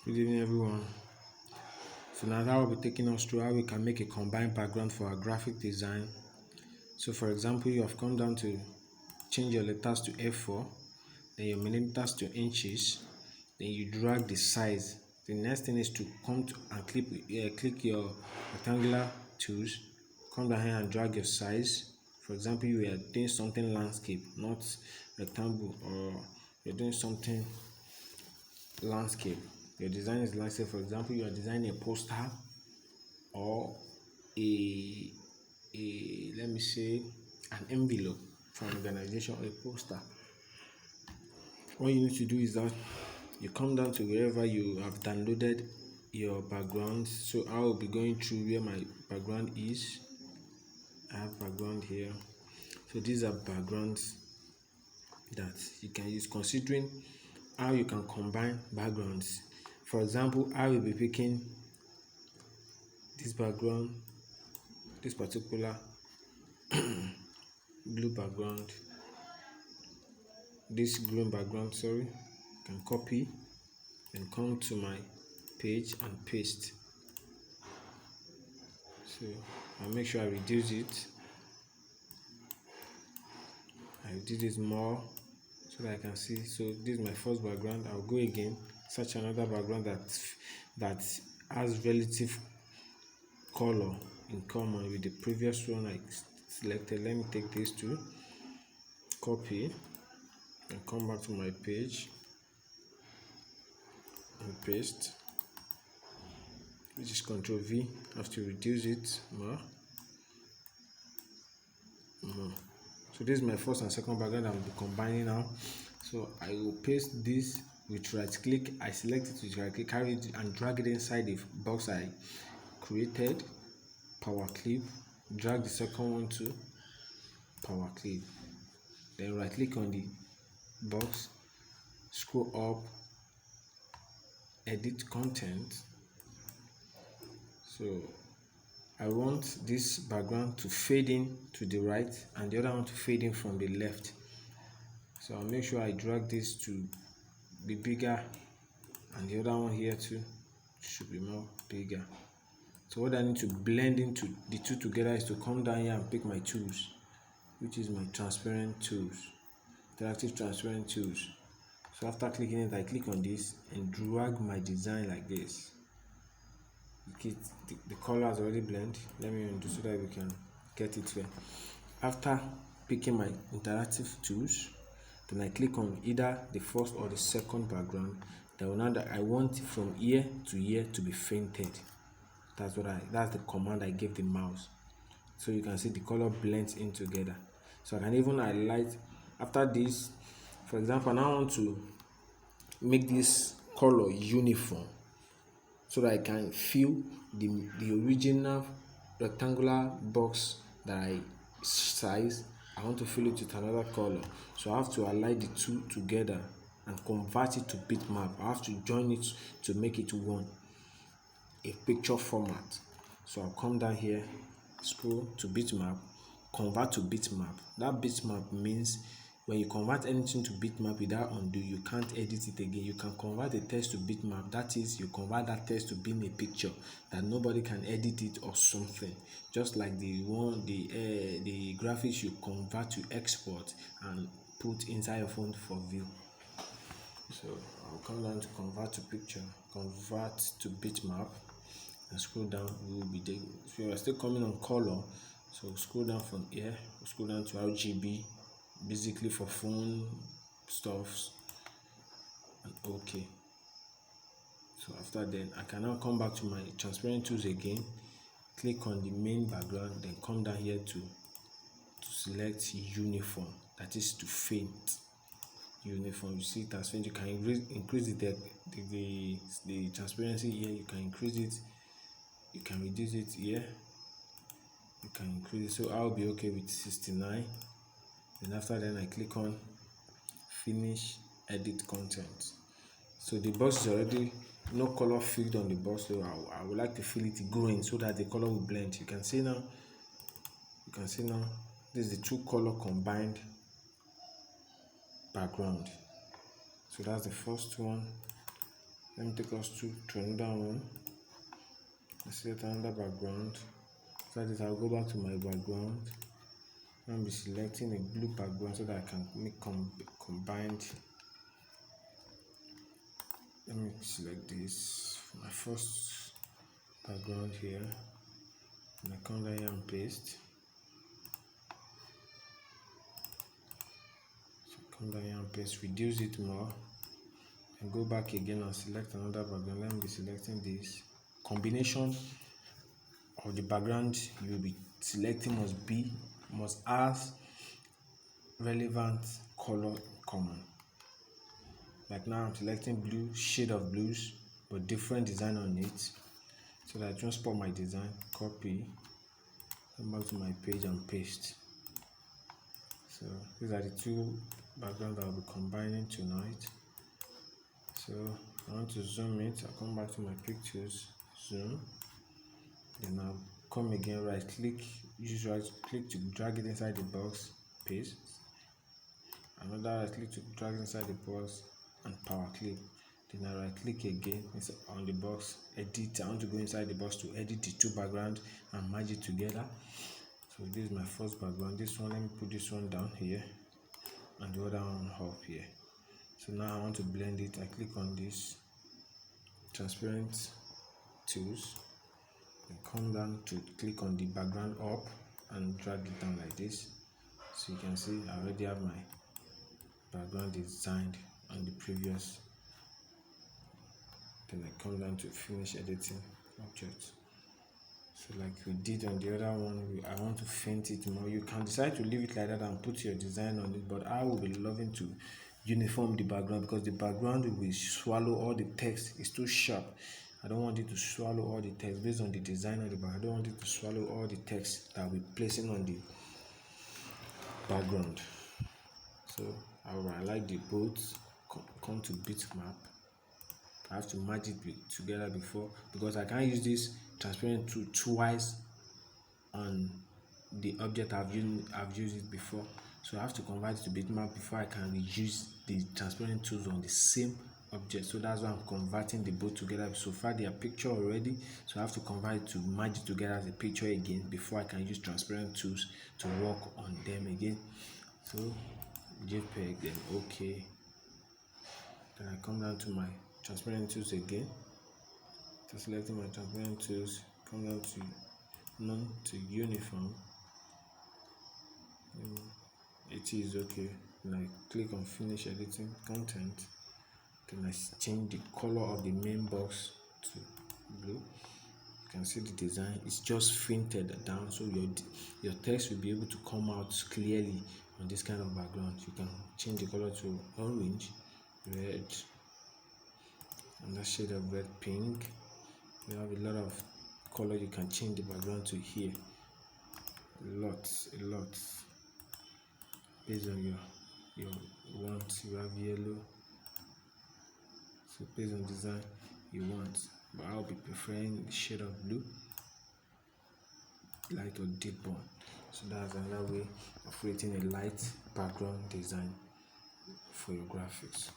Good evening, everyone. So now I will be taking us through how we can make a combined background for our graphic design. So for example, you have come down to change your letters to A4, then your millimeters to inches, then you drag the size. The next thing is to come to and click your rectangular tools, come down here and drag your size. For example, you are doing something landscape, not rectangle, or you're doing something landscape. Your design is landscape. For example, you are designing a poster or a let me say an envelope from an organization or a poster. What you need to do is that you come down to wherever you have downloaded your background. So I will be going through where my background is. I have background here. So these are backgrounds that you can use, considering how you can combine backgrounds. For example, I will be picking this background, this particular blue background, this green background, sorry. Can copy and come to my page and paste. So I'll make sure I reduce it. I reduce it more so that I can see. So this is my first background. I'll go again, search another background that has relative color in common with the previous one I selected. Let me take these two, copy, and come back to my page and paste, which is Ctrl V. I have to reduce it more. So this is my first and second background I'm combining now. So I will paste this with right click. I select it with right click, carry it and drag it inside the box I created. Power clip, drag the second one to power clip, then right click on the box, scroll up, edit content. So I want this background to fade in to the right and the other one to fade in from the left. So I'll make sure I drag this to be bigger, and the other one here too should be more bigger. So what I need to blend into the two together is to come down here and pick my tools, which is my transparent tools, interactive transparent tools. So after clicking it, I click on this and drag my design like this. The color has already blended. Let me undo so that we can get it here. After picking my interactive tools, then I click on either the first or the second background. That I want from here to here to be fainted. That's the command I gave the mouse. So you can see the color blends in together. So I can even highlight after this. For example, I now want to make this color uniform so that I can fill the original rectangular box that I size. I want to fill it with another color. So I have to align the two together and convert it to bitmap. I have to join it to make it one, a picture format. So I'll come down here, scroll to bitmap, convert to bitmap. That bitmap means when you convert anything to bitmap without undo, you can't edit it again. You can convert a text to bitmap. That is, you convert that text to being a picture that nobody can edit it or something. Just like the graphics you convert to export and put inside your phone for view. So I'll come down to convert to picture, convert to bitmap, and scroll down. We will be there. If you are still coming on color, so scroll down from here, scroll down to RGB, basically for phone stuffs, and okay. So after then, I can now come back to my transparent tools again, click on the main background, then come down here to select uniform, that is to faint. Uniform, you see it as faint. You can increase the transparency here. You can increase it, you can reduce it here, you can increase it. So I'll be okay with 69. Then after then, I click on finish, edit content. So the box is already no color filled on the box, so I would like to fill it green so that the color will blend. You can see now this is the two color combined background. So that's the first one, Let me take us to another one. Let's select another background. So that I'll go back to my background. I'll be selecting a blue background so that I can make combined. Let me select this for my first background here. And I come down here and paste. So come down here and paste, reduce it more, and go back again and select another background. Let me be selecting this. Combination of the background you will be selecting must have relevant color common. Like now I'm selecting blue, shade of blues, but different design on it. So that I transport my design, copy, come back to my page and paste. So these are the two backgrounds I'll be combining tonight. So I want to zoom it. I'll come back to my pictures, zoom, then I'll come again, right click, use right click to drag it inside the box, paste, another right click to drag inside the box and power clip. Then I right click again on the box, edit. I want to go inside the box to edit the two backgrounds and merge it together. So this is my first background. This one, let me put this one down here and the other one up here. So now I want to blend it. I click on this transparent tools and come down to click on the background up and drag it down like this. So you can see I already have my background designed on the previous. Then I come down to finish editing object. So like we did on the other one, I want to faint it more. You can decide to leave it like that and put your design on it, but I will be loving to uniform the background because the background will swallow all the text. It's too sharp. I don't want it to swallow all the text based on the design of the background. I don't want it to swallow all the text that I'll be placing on the background. So I like the both. Come to bitmap. I have to merge it together before, because I can't use this transparent tool twice on the object I've used it before. So I have to convert it to bitmap before I can reuse the transparent tools on the same object. So that's why I'm converting the both together. So far they are picture already, so I have to convert it to merge it together as a picture again before I can use transparent tools to work on them again. So JPEG, then okay. Then I come down to my transparent tools again. So selecting my transparent tools, come down to none to uniform. It is okay. Then I click on finish editing content. Then I change the color of the main box to blue. You can see the design. It's just fainted down, so your text will be able to come out clearly on this kind of background. You can change the color to orange, red, and that shade of red, pink. You have a lot of color you can change the background to here. A lot based on your wants. You have yellow, so based on design you want, but I'll be preferring the shade of blue, light or deep one. So that's another way of creating a light background design for your graphics.